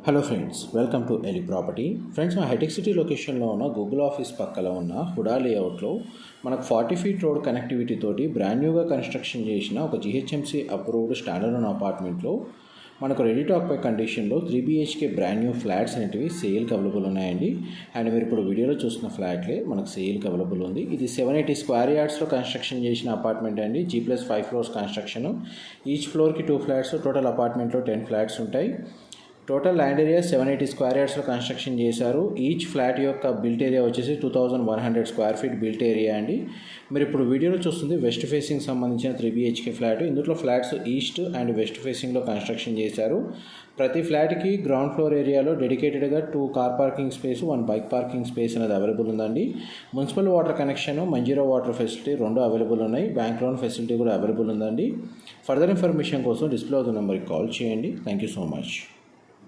Hello friends, welcome to Eli property. Friends, మా హైటెక్ సిటీ లొకేషన్లో ఉన్న గూగుల్ ఆఫీస్ పక్కన ఉన్న హుడా లేఅవుట్లో మనకు 40 ఫీట్ రోడ్ కనెక్టివిటీ తోటి బ్రాండ్ న్యూగా కన్స్ట్రక్షన్ చేసిన ఒక జిహెచ్ఎంసీ అప్రూవ్డ్ స్టాండర్డ్ అపార్ట్మెంట్లో మనకు రెడీ టు ఆక్యుపై కండిషన్లో 3 BHK బ్రాండ్ న్యూ ఫ్లాట్స్ అనేటివి సేల్కి అవైలబుల్ ఉన్నాయండి. అండ్ మీరు ఇప్పుడు వీడియోలో చూస్తున్న ఫ్లాట్లే మనకు సేల్కి అవైలబుల్ ఉంది. ఇది 780 స్క్వేర్ యార్డ్స్లో కన్స్ట్రక్షన్ చేసిన అపార్ట్మెంట్ అండి. G+5 floors construction. ఈచ్ ఫ్లోర్కి 2 ఫ్లాట్స్, టోటల్ అపార్ట్మెంట్లో 10 ఫ్లాట్స్ ఉంటాయి. టోటల్ ల్యాండ్ ఏరియా 780 స్క్వేర్ యార్డ్స్లో కన్స్ట్రక్షన్ చేశారు. ఈచ్ ఫ్లాట్ యొక్క బిల్ట్ ఏరియా వచ్చేసి 2100 స్క్వేర్ ఫీట్ బిల్ట్ ఏరియా అండి. మీరు ఇప్పుడు వీడియోలో చూస్తుంది వెస్ట్ ఫేసింగ్ సంబంధించిన 3 BHK ఫ్లాట్. ఇందులో ఫ్లాట్స్ ఈస్ట్ అండ్ వెస్ట్ ఫేసింగ్లో కన్స్ట్రక్షన్ చేశారు. ప్రతి ఫ్లాట్కి గ్రౌండ్ ఫ్లోర్ ఏరియాలో డెడికేటెడ్గా 2 car parking space, 1 bike parking space అనేది అవైలబుల్ ఉందండి. Municipal water connection, Manjira water facility 2 available ఉన్నాయి. బ్యాంక్ లోన్ ఫెసిలిటీ కూడా అవైలబుల్ ఉందండి. ఫర్దర్ ఇన్ఫర్మేషన్ కోసం డిస్ప్లే అవుతున్న నెంబర్కి కాల్ చేయండి. Thank you so much.